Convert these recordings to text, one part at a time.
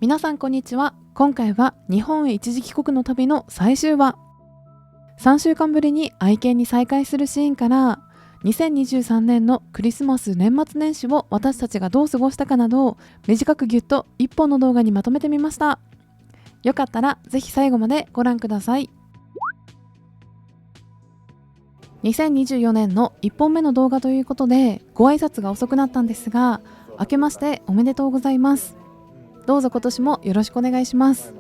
皆さんこんにちは。今回は日本へ一時帰国の旅の最終話。3週間ぶりに愛犬に再会するシーンから2023年のクリスマス年末年始を私たちがどう過ごしたかなどを短くギュッと1本の動画にまとめてみました。よかったらぜひ最後までご覧ください。2024年の1本目の動画ということでご挨拶が遅くなったんですが、明けましておめでとうございます。どうぞ今年もよろしくお願いします。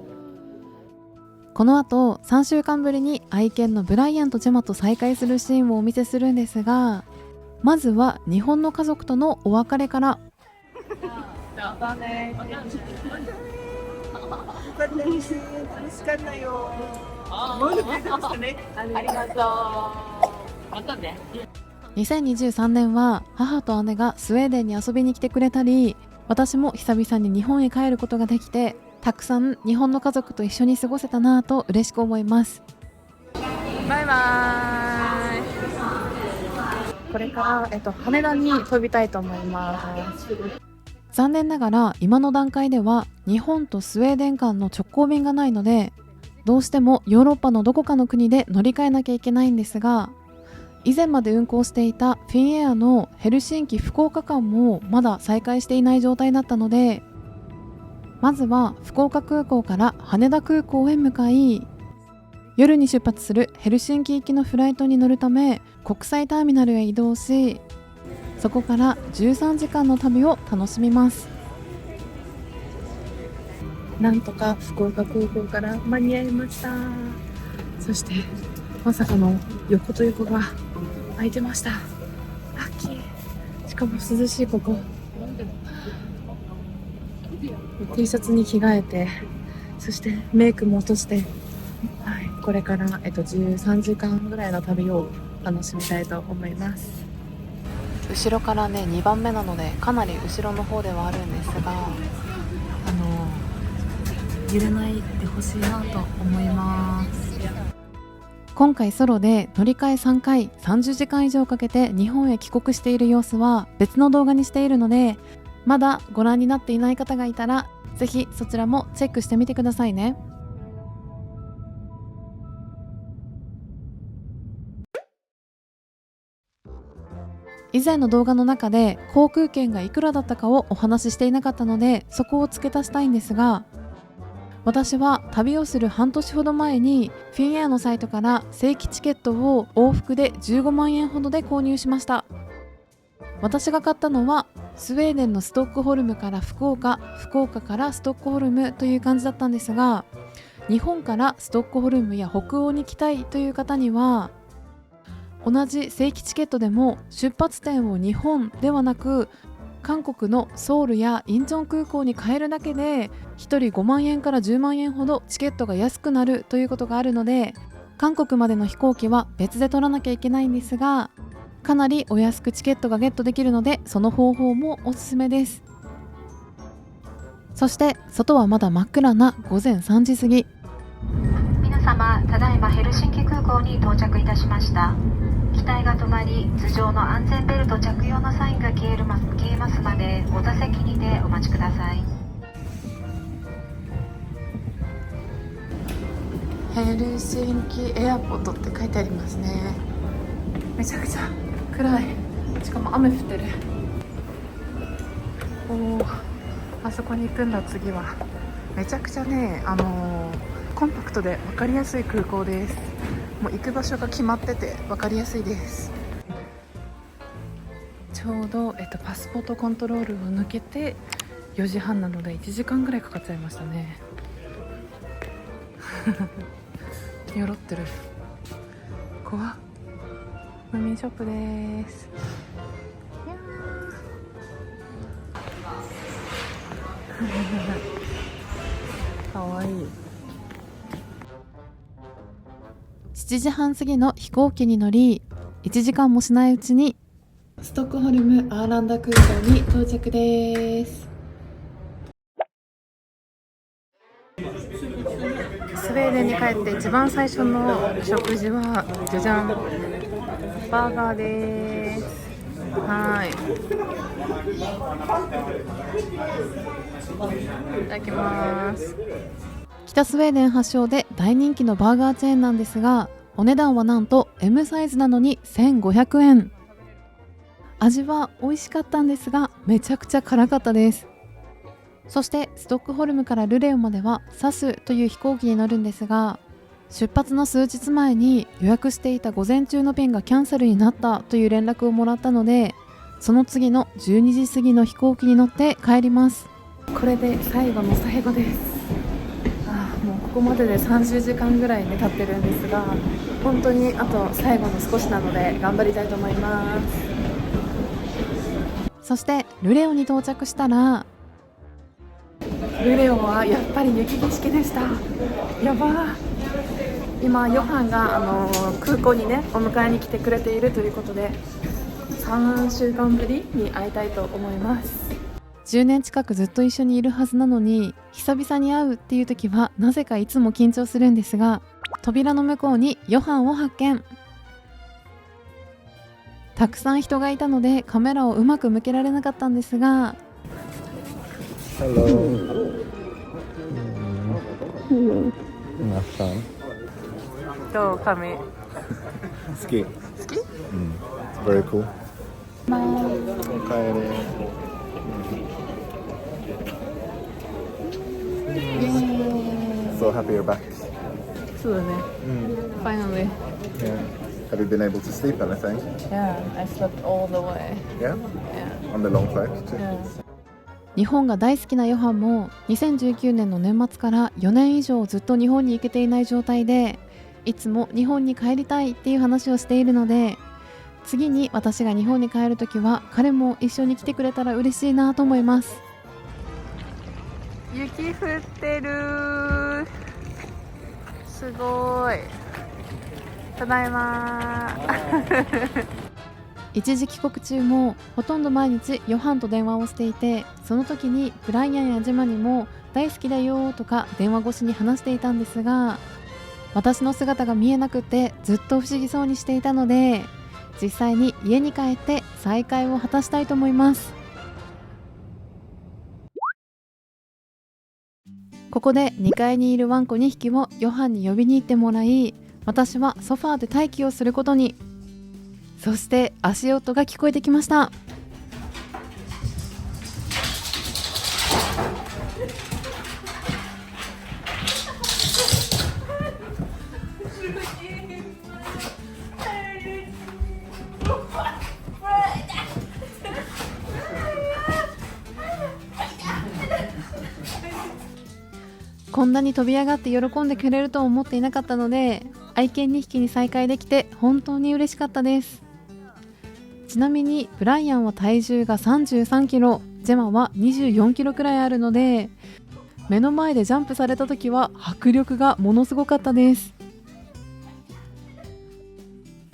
この後3週間ぶりに愛犬のブライアンとジェマと再会するシーンをお見せするんですが、まずは日本の家族とのお別れから。またね。よかったです。楽しかったよ。もう出てましたね。ありがとう。またね。2023年は母と姉がスウェーデンに遊びに来てくれたり、私も久々に日本へ帰ることができて、たくさん日本の家族と一緒に過ごせたなぁと嬉しく思います。バイバーイ。これから、羽田に飛びたいと思います。残念ながら今の段階では日本とスウェーデン間の直行便がないので、どうしてもヨーロッパのどこかの国で乗り換えなきゃいけないんですが、以前まで運航していたフィンエアのヘルシンキ福岡間もまだ再開していない状態だったので、まずは福岡空港から羽田空港へ向かい、夜に出発するヘルシンキ行きのフライトに乗るため国際ターミナルへ移動し、そこから13時間の旅を楽しみます。なんとか福岡空港から間に合いました。そしてまさかの横と横が空いてました。ラッキー。しかも涼しい。ここ T シャツに着替えて、そしてメイクも落として、はい、これから、13時間ぐらいの旅を楽しみたいと思います。後ろからね2番目なのでかなり後ろの方ではあるんですが、揺れないでほしいなと思います。今回ソロで乗り換え3回30時間以上かけて日本へ帰国している様子は別の動画にしているので、まだご覧になっていない方がいたらぜひそちらもチェックしてみてくださいね。以前の動画の中で航空券がいくらだったかをお話ししていなかったので、そこを付け足したいんですが、私は旅をする半年ほど前にフィンエアのサイトから正規チケットを往復で15万円ほどで購入しました。私が買ったのはスウェーデンのストックホルムから福岡、福岡からストックホルムという感じだったんですが、日本からストックホルムや北欧に来たいという方には、同じ正規チケットでも出発点を日本ではなく韓国のソウルやインチョン空港に変えるだけで1人5万円から10万円ほどチケットが安くなるということがあるので、韓国までの飛行機は別で取らなきゃいけないんですが、かなりお安くチケットがゲットできるので、その方法もおすすめです。そして外はまだ真っ暗な午前3時過ぎ。皆様、ただいまヘルシンキ空港に到着いたしました。機体が止まり、頭上の安全ベルト着用のサインが消えますまでお座席にてお待ちください。ヘルシンキエアポートって書いてありますね。めちゃくちゃ暗い。しかも雨降ってる。あそこに行くんだ。次はめちゃくちゃね、コンパクトで分かりやすい空港です。もう行く場所が決まってて分かりやすいです。ちょうど、パスポートコントロールを抜けて4時半なので1時間ぐらいかかっちゃいましたね。よろってる。怖っ。ムーミンショップです。かわいい。7時半過ぎの飛行機に乗り、1時間もしないうちにストックホルムアーランダ空港に到着です。スウェーデンに帰って一番最初の食事はじゃじゃん、バーガーです。はい。いただきます。北スウェーデン発祥で大人気のバーガーチェーンなんですが、お値段はなんと M サイズなのに1500円。味は美味しかったんですが、めちゃくちゃ辛かったです。そしてストックホルムからルレオまではサスという飛行機に乗るんですが、出発の数日前に予約していた午前中の便がキャンセルになったという連絡をもらったので、その次の12時過ぎの飛行機に乗って帰ります。これで最後の最後です。もうここまでで30時間ぐらいね経ってるんですが、本当にあと最後の少しなので頑張りたいと思います。そしてルレオに到着したら、ルレオはやっぱり雪景色でした。やばー。今ヨハンが空港にねお迎えに来てくれているということで、3週間ぶりに会いたいと思います。10年近くずっと一緒にいるはずなのに、久々に会うっていう時はなぜかいつも緊張するんですが、扉の向こうにヨハンを発見。たくさん人がいたのでカメラをうまく向けられなかったんですが、Hello.どう髪？好き。Very cool. おかえり。So happy you're back. そうだね。Finally. Yeah. Have you been able to sleep anything? Yeah, I slept all the way. Yeah? Yeah. On the long flight too? Yeah. 日本が大好きなヨハンも2019年の年末から4年以上ずっと日本に行けていない状態で、いつも日本に帰りたいっていう話をしているので、次に私が日本に帰るときは彼も一緒に来てくれたら嬉しいなと思います。雪降ってる。すごい。ただいま一時帰国中もほとんど毎日ヨハンと電話をしていて、その時にブライアンやジェマにも大好きだよとか電話越しに話していたんですが、私の姿が見えなくてずっと不思議そうにしていたので、実際に家に帰って再会を果たしたいと思います。ここで2階にいるワンコ2匹をヨハンに呼びに行ってもらい、私はソファーで待機をすることに。そして足音が聞こえてきました。こんなに飛び上がって喜んでくれると思っていなかったので、愛犬2匹に再会できて本当に嬉しかったです。ちなみにブライアンは体重が33キロ、ジェマは24キロくらいあるので、目の前でジャンプされた時は迫力がものすごかったです。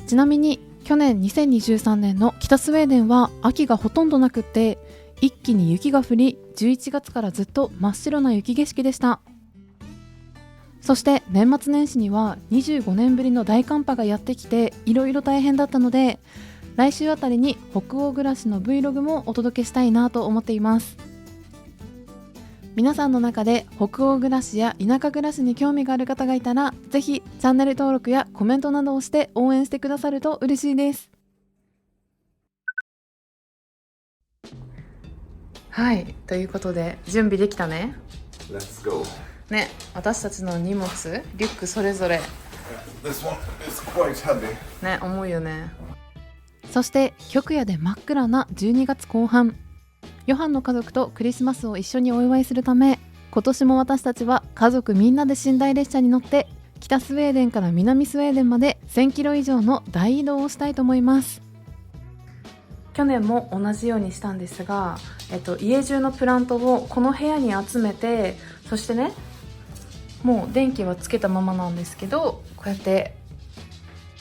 ちなみに去年2023年の北スウェーデンは秋がほとんどなくって、一気に雪が降り、11月からずっと真っ白な雪景色でした。そして年末年始には25年ぶりの大寒波がやってきて、いろいろ大変だったので、来週あたりに北欧暮らしの Vlog もお届けしたいなと思っています。皆さんの中で北欧暮らしや田舎暮らしに興味がある方がいたら、ぜひチャンネル登録やコメントなどをして応援してくださると嬉しいです。はい、ということで準備できたね。 Let's go. ね、私たちの荷物、リュックそれぞれ This one is quite heavy. ね、重いよね。そして極夜で真っ暗な12月後半、ヨハンの家族とクリスマスを一緒にお祝いするため、今年も私たちは家族みんなで寝台列車に乗って北スウェーデンから南スウェーデンまで1000キロ以上の大移動をしたいと思います。去年も同じようにしたんですが、家中のプラントをこの部屋に集めて、そしてね、もう電気はつけたままなんですけど、こうやって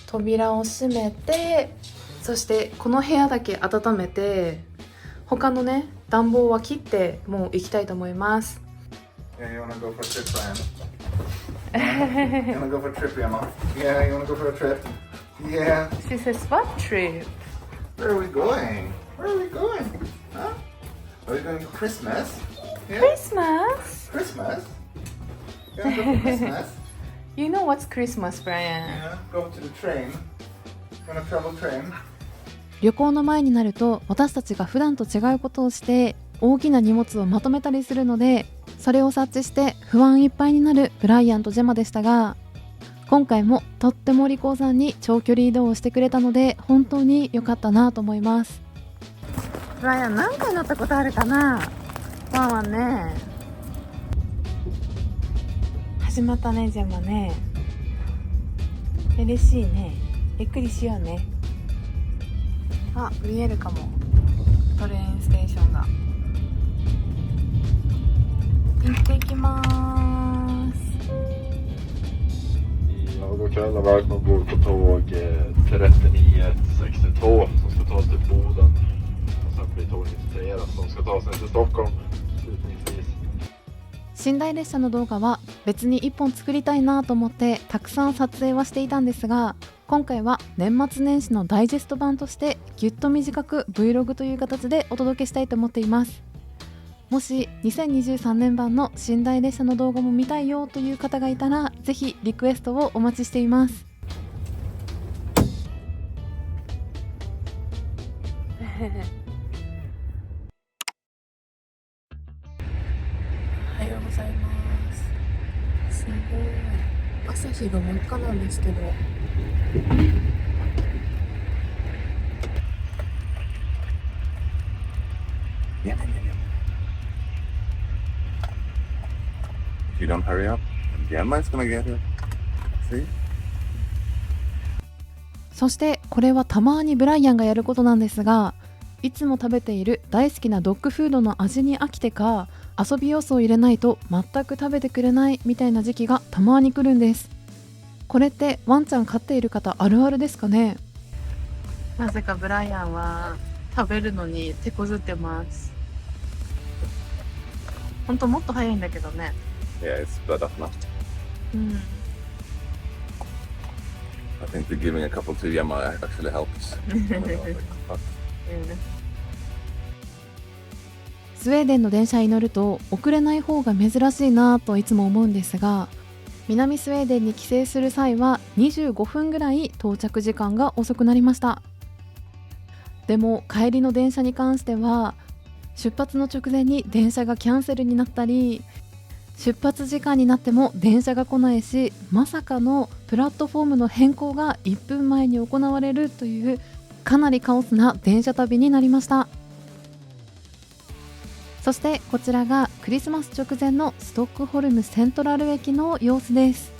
扉を閉めて、そしてこの部屋だけ温めて、他のね暖房は切ってもう行きたいと思います。Yeah, you wanna go for a trip, Ryan? You wanna go for a trip, Emma? Yeah, you wanna go for a trip? Yeah. She says what trip? Where are we going? Where are we going? Huh? Are we going to Christmas? Yeah? Christmas? Christmas? You want to go for Christmas? You know what's Christmas, Brian? Yeah, go to the train. You want to travel train? 旅行の前になると私たちが普段と違うことをして大きな荷物をまとめたりするので、それを察知して不安いっぱいになるブライアンとジェマでしたが、今回もとってもお利口さんに長距離移動をしてくれたので本当に良かったなと思います。ブライアン何回乗ったことあるかな。ワンワンね。始まったねジェマね。嬉しいね。ゆっくりしようね。あ、見えるかも。トレインステーションが。行ってきまーす。Ja, god kväll och välkommen ombord på tåg 3962 som ska ta oss till Boden. Och sen blir tåg 93 som ska ta oss ner till Stockholm slutningsvis. 寝台列車の動画は別に1本作りたいなと思ってたくさん撮影はしていたんですが、今回は年末年始のダイジェスト版としてぎゅっと短く Vlog という形でお届けしたいと思っています。もし2023年版の寝台列車の動画も見たいよという方がいたらぜひリクエストをお待ちしています。おはようございます。すごい朝日が真っ赤なんですけど、If you don't hurry up, Gemma is gonna get it. See? そしてこれはたまにブライアンがやることなんですが、いつも食べている大好きなドッグフードの味に飽きてか遊び要素を入れないと全く食べてくれないみたいな時期がたまに来るんです。これってワンちゃん飼っている方あるあるですかね。なぜかブライアンは食べるのに手こずってます。本当もっと早いんだけどね。Yeah, it's better now. うん。I think the giving a couple to Gemma actually helps. スウェーデンの電車に乗ると遅れない方が珍しいなといつも思うんですが、南スウェーデンに帰省する際は25分ぐらい到着時間が遅くなりました。でも帰りの電車に関しては出発の直前に電車がキャンセルになったり、出発時間になっても電車が来ないし、まさかのプラットフォームの変更が1分前に行われるというかなりカオスな電車旅になりました。そしてこちらがクリスマス直前のストックホルムセントラル駅の様子です。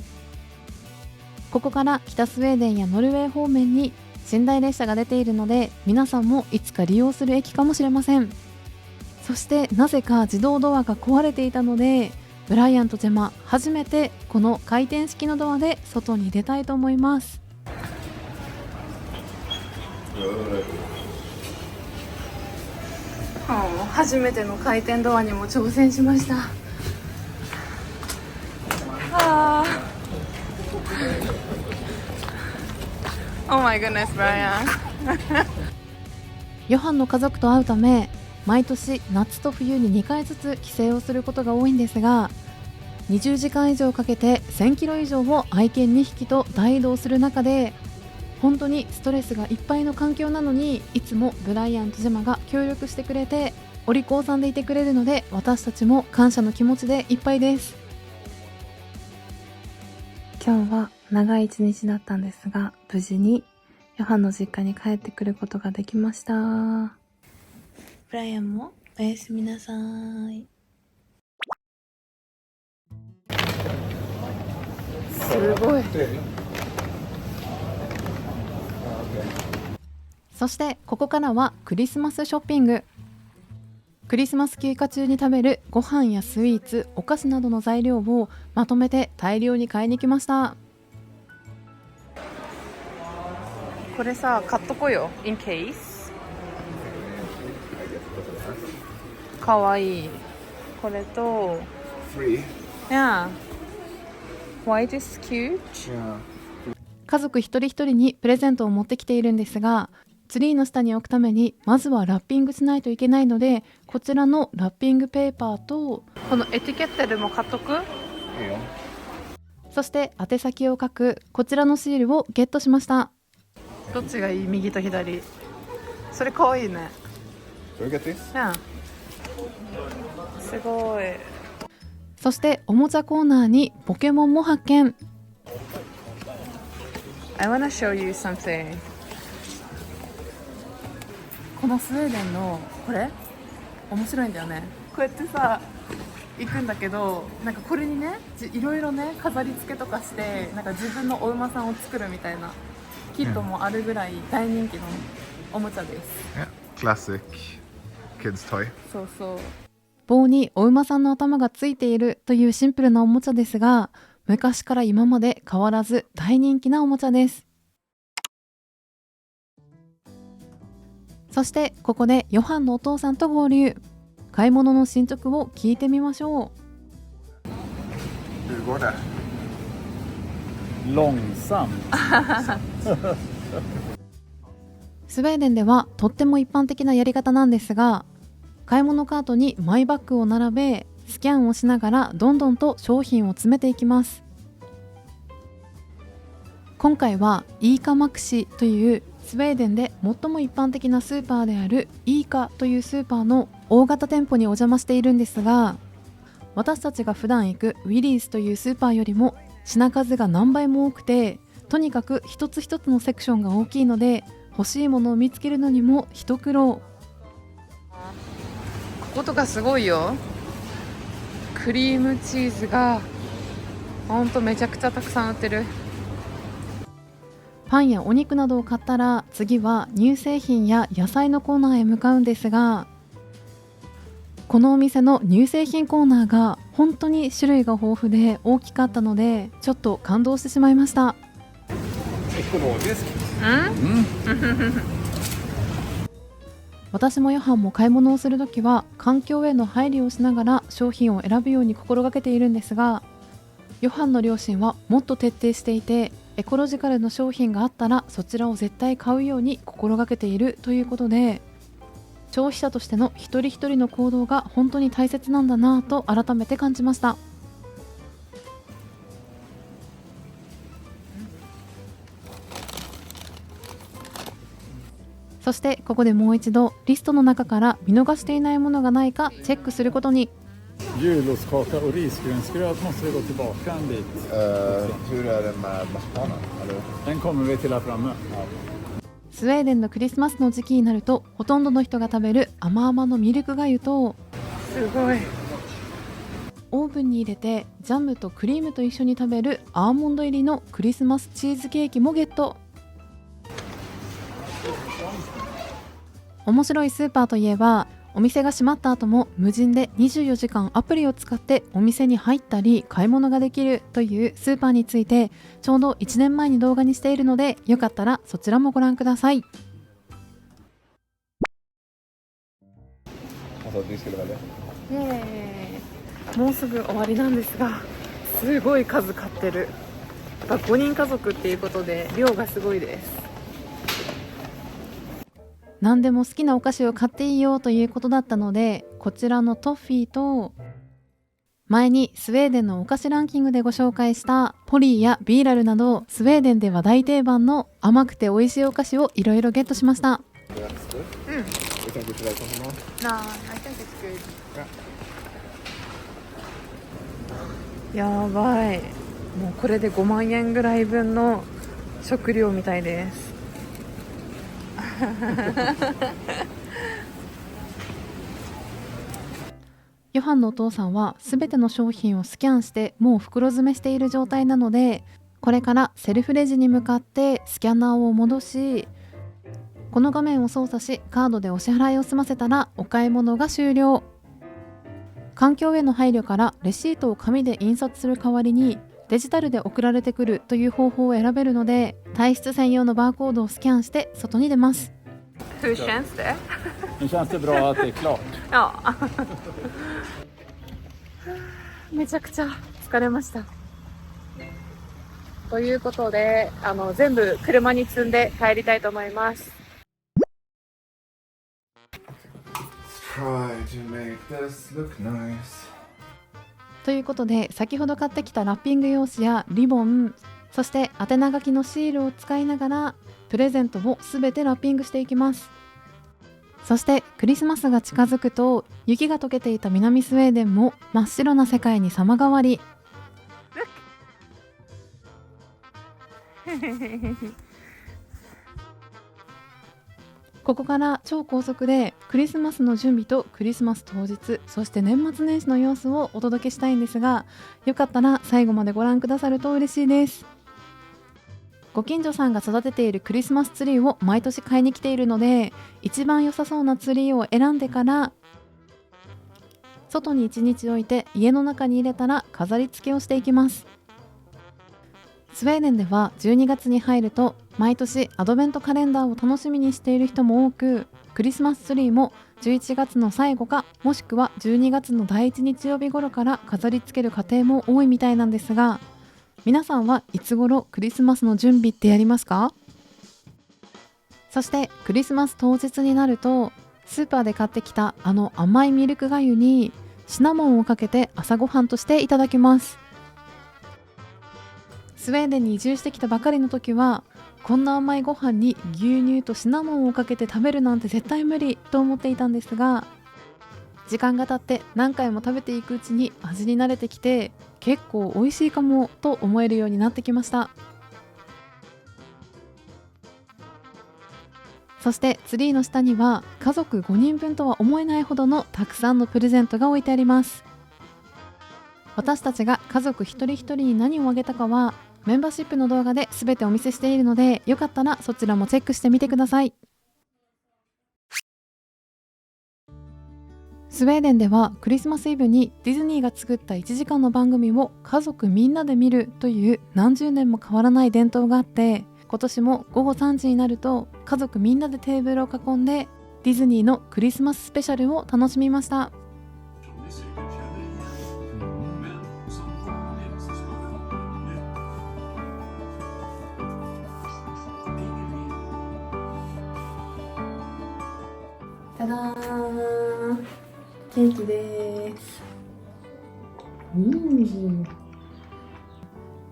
ここから北スウェーデンやノルウェー方面に寝台列車が出ているので、皆さんもいつか利用する駅かもしれません。そしてなぜか自動ドアが壊れていたので、ブライアンとジェマ初めてこの回転式のドアで外に出たいと思います。初めての回転ドアにも挑戦しました。Oh my goodness, Brian ヨハンの家族と会うため毎年夏と冬に2回ずつ帰省をすることが多いんですが、20時間以上かけて1000キロ以上を愛犬2匹と大移動する中で、本当にストレスがいっぱいの環境なのにいつもブライアンとジェマが協力してくれてお利口さんでいてくれるので、私たちも感謝の気持ちでいっぱいです。今日は長い一日だったんですが、無事にヨハンの実家に帰ってくることができました。ブライアンもおやすみなさい。すごい。そしてここからはクリスマスショッピング。クリスマス休暇中に食べるご飯やスイーツ、お菓子などの材料をまとめて大量に買いに来ました。これさ、買っとこよ in case。 かわいい。これと Free? Yeah. White is cute. Yeah. 家族一人一人にプレゼントを持ってきているんですが、ツリーの下に置くためにまずはラッピングしないといけないので、こちらのラッピングペーパーとこのエティケットでも買っとく。そして宛先を書くこちらのシールをゲットしました。どっちがいい？右と左。それかわいいね。Do you get this? すごい。そしておもちゃコーナーにポケモンも発見。 I wanna show you something。 このスウェーデンのこれ面白いんだよね。こうやってさ行くんだけど、なんかこれにねいろいろね飾り付けとかして、なんか自分のお馬さんを作るみたいなキットもあるぐらい大人気のおもちゃです。 Yeah, classic kids toy. そうそう。棒にお馬さんの頭がついているというシンプルなおもちゃですが、昔から今まで変わらず大人気なおもちゃです。そしてここでヨハンのお父さんと合流。買い物の進捗を聞いてみましょう。 Hur går det? Långsamt. スウェーデンではとっても一般的なやり方なんですが、買い物カートにマイバッグを並べ、スキャンをしながらどんどんと商品を詰めていきます。今回はイーカマクシというスウェーデンで最も一般的なスーパーであるイーカというスーパーの大型店舗にお邪魔しているんですが、私たちが普段行くウィリースというスーパーよりも品数が何倍も多くて、とにかく一つ一つのセクションが大きいので、欲しいものを見つけるのにも一苦労。こことかすごいよ。クリームチーズがほんとめちゃくちゃたくさん売ってる。パンやお肉などを買ったら、次は乳製品や野菜のコーナーへ向かうんですが、このお店の乳製品コーナーが本当に種類が豊富で大きかったので、ちょっと感動してしまいました。私もヨハンも買い物をするときは環境への配慮をしながら商品を選ぶように心がけているんですが、ヨハンの両親はもっと徹底していて、エコロジカルの商品があったらそちらを絶対買うように心がけているということで、消費者としての一人一人の行動が本当に大切なんだなぁと改めて感じました。そしてここでもう一度リストの中から見逃していないものがないかチェックすることに。Julostkaka och risgrynsgröt måste vi gå tillbaka en bit. Hur är det med marsipanen? Den kommer vi till här framme. スウェーデンのクリスマスの時期になると、ほとんどの人が食べる甘々のミルクがゆと、すごいオーブンに入れてジャムとクリームと一緒に食べるアーモンド入りのクリスマスチーズケーキもゲット。面白いスーパーといえば、お店が閉まった後も無人で24時間アプリを使ってお店に入ったり買い物ができるというスーパーについて、ちょうど1年前に動画にしているので、よかったらそちらもご覧ください。もうすぐ終わりなんですが、すごい数買ってる。やっぱ5人家族っていうことで量がすごいです。何でも好きなお菓子を買っていいよということだったので、こちらのトッフィーと、前にスウェーデンのお菓子ランキングでご紹介したポリーやビーラルなど、スウェーデンでは大定番の甘くて美味しいお菓子をいろいろゲットしました。やばい、もうこれで5万円ぐらい分の食料みたいです。ヨハンのお父さんはすべての商品をスキャンしてもう袋詰めしている状態なので、これからセルフレジに向かってスキャナーを戻し、この画面を操作しカードでお支払いを済ませたらお買い物が終了。環境への配慮からレシートを紙で印刷する代わりにデジタルで送られてくるという方法を選べるので、退出専用のバーコードをスキャンして外に出ます。Hur känns det? Nu känns det bra att det är klart. めちゃくちゃ疲れました。ということで、全部車に積んで帰りたいと思います。try to make this look nice. ということで、先ほど買ってきたラッピング用紙やリボン、そして宛名書きのシールを使いながらプレゼントをすべてラッピングしていきます。そしてクリスマスが近づくと、雪が溶けていた南スウェーデンも真っ白な世界に様変わり。ここから超高速でクリスマスの準備とクリスマス当日、そして年末年始の様子をお届けしたいんですが、よかったら最後までご覧くださると嬉しいです。ご近所さんが育てているクリスマスツリーを毎年買いに来ているので、一番良さそうなツリーを選んでから外に1日置いて家の中に入れたら飾り付けをしていきます。スウェーデンでは12月に入ると毎年アドベントカレンダーを楽しみにしている人も多く、クリスマスツリーも11月の最後かもしくは12月の第1日曜日頃から飾り付ける家庭も多いみたいなんですが、皆さんはいつ頃クリスマスの準備ってやりますか？そしてクリスマス当日になると、スーパーで買ってきたあの甘いミルクがゆにシナモンをかけて朝ごはんとしていただきます。スウェーデンに移住してきたばかりの時は、こんな甘いご飯に牛乳とシナモンをかけて食べるなんて絶対無理と思っていたんですが、時間が経って何回も食べていくうちに味に慣れてきて、結構美味しいかもと思えるようになってきました。そしてツリーの下には家族5人分とは思えないほどのたくさんのプレゼントが置いてあります。私たちが家族一人一人に何をあげたかはメンバーシップの動画で全てお見せしているので、よかったらそちらもチェックしてみてください。スウェーデンではクリスマスイブにディズニーが作った1時間の番組を家族みんなで見るという何十年も変わらない伝統があって、今年も午後3時になると家族みんなでテーブルを囲んでディズニーのクリスマススペシャルを楽しみました。ただーん、ケーキです。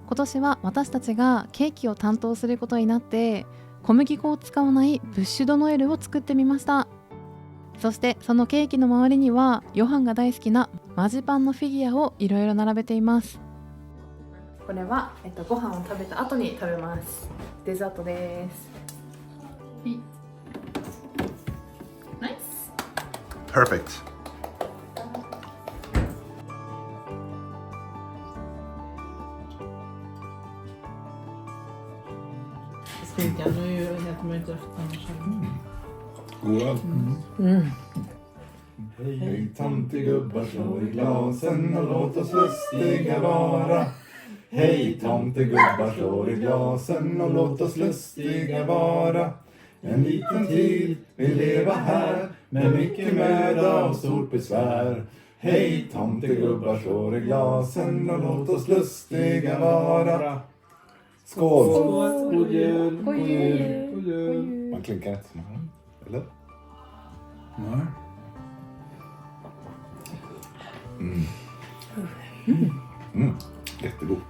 今年は私たちがケーキを担当することになって、小麦粉を使わないブッシュドノエルを作ってみました。そしてそのケーキの周りにはヨハンが大好きなマジパンのフィギュアをいろいろ並べています。これは、ご飯を食べた後に食べます。デザートです。ナイス。 Perfect. Skinkan är ju helt möjligt annars. God. Hej tomtegubbar, slå i glasen och låt oss lustiga vara. Hej tomtegubbar, slå i glasen och låt oss lustiga vara. En liten tid vill leva här med mycket möda och stort besvär. Hej tomtegubbar, slå i glasen och låt oss lustiga vara. Skål! God jul! God jul! God jul! Man klinkar inte som han, eller? Nej. Jättegod.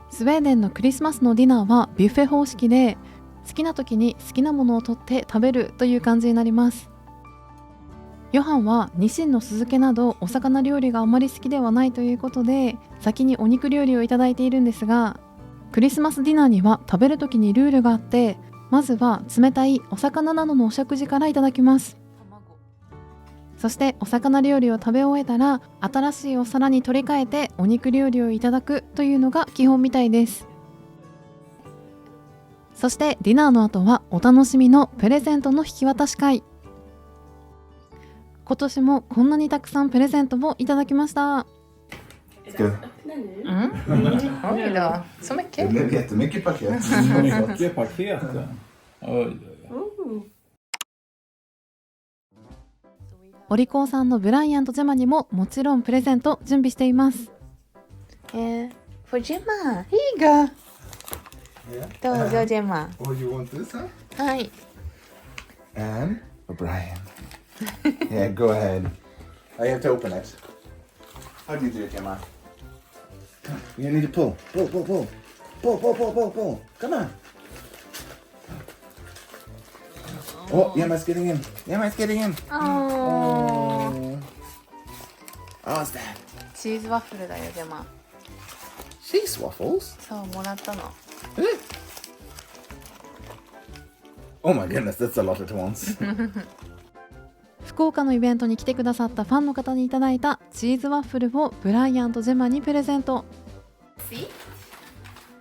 スウェーデンのクリスマスのディナーはビュッフェ方式で、好きな時に好きなものを取って食べるという感じになります。ヨハンはニシンの酢漬けなどお魚料理があまり好きではないということで、先にお肉料理をいただいているんですが、クリスマスディナーには食べる時にルールがあって、まずは冷たいお魚などのお食事からいただきます。そしてお魚料理を食べ終えたら、新しいお皿に取り替えてお肉料理をいただくというのが基本みたいです。そしてディナーの後はお楽しみのプレゼントの引き渡し会。今年もこんなにたくさんプレゼントをいただきました。Oj då, så Det mycket. blev jättemycket paket. Mycket paketen. Oj. お利口さんのブライアンとジェマにももちろんプレゼント準備しています。För Gemma, here you go. Då, Gemma. Oh, you want this, huh? はい。 And for Brian. Yeah, go ahead. I have to open it. How do you do it, Emma? You need to pull. Pull. Come on. Oh, Emma's getting in. Oh. What's that? チーズワッフルだよジェマ。 Cheese waffles? そうもらったの。 Oh my goodness, that's a lot at once. 福岡のイベントに来てくださったファンの方にいただいたチーズワッフルをブライアンとジェマにプレゼント。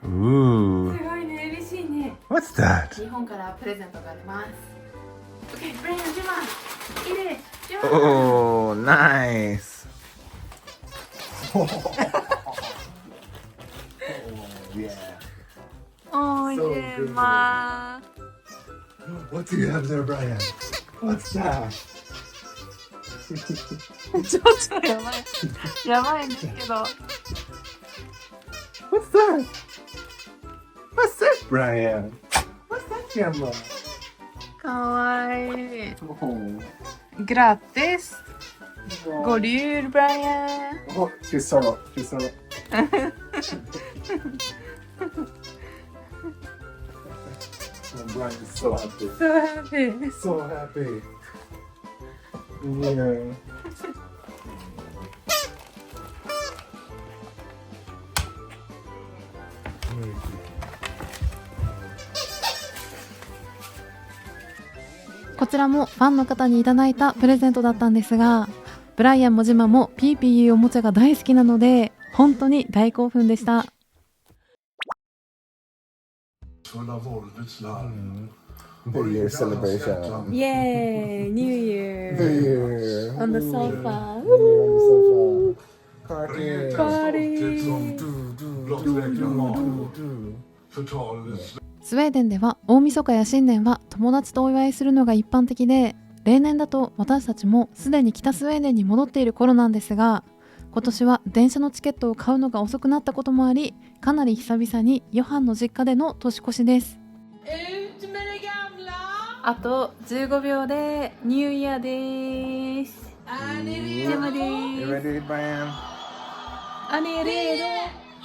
Ooh. すごいね、嬉しいね。 What's that? 日本からプレゼントがあります。OK、ブライアン、ジェマ、いいね、ジェマ。 Oh, nice. Yeah. おー、ジェマ。 What do you have there, Brian? What's that? ちょっとやばい。やばいんですけど。 What's that? What's that, Brian? What's that, Gemma? かわいい。 Oh. Grattis! God jul, Brian! Oh, she's so. Brian is so happy. So happy! So happy. Yeah. こちらもファンの方にいただいたプレゼントだったんですが、ブライアンもジェマもピーピーいうおもちゃが大好きなので本当に大興奮でした。 New Year celebration. Yay! New Year! New Year. On the sofa! New Year on the sofa. Party. Party! スウェーデンでは大晦日や新年は友達とお祝いするのが一般的で、例年だと私たちもすでに北スウェーデンに戻っている頃なんですが、今年は電車のチケットを買うのが遅くなったこともあり、かなり久々にヨハンの実家での年越しです。あと15秒でニューイヤーです。ジェマです。 You ready, Brian? アニレード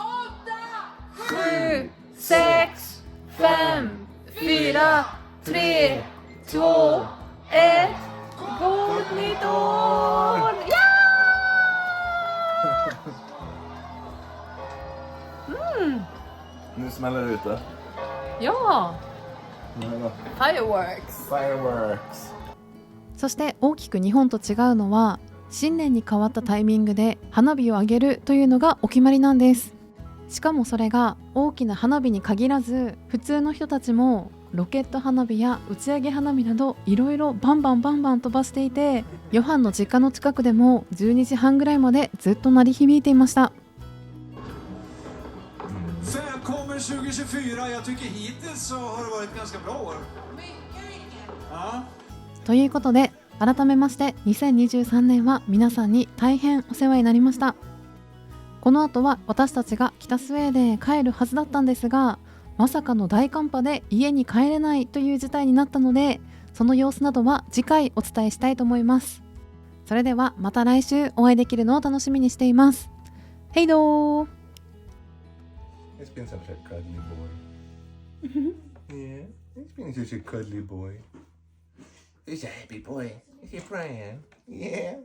7, 6, 5, 4, 3, 2, 1 God nytt år! Nu smäller det ute. Ja! Fireworks! Fireworks. そして大きく日本と違うのは、新年に変わったタイミングで花火を上げるというのがお決まりなんです。しかもそれが大きな花火に限らず、普通の人たちもロケット花火や打ち上げ花火などいろいろバンバン飛ばしていて、ヨハンの実家の近くでも12時半ぐらいまでずっと鳴り響いていました。Välkommen 2024. Jag tycker hittills så har det varit ett ganska bra år. ということで改めまして2023年は皆さんに大変お世話になりました。この後は私たちが北スウェーデンへ帰るはずだったんですが、まさかの大寒波で家に帰れないという事態になったので、その様子などは次回お伝えしたいと思います。それではまた来週お会いできるのを楽しみにしています。ヘイドー。 It's been such a cuddly boy. Yeah, it's been such a cuddly boy. He's a happy boy. Is he Brian? Yeah.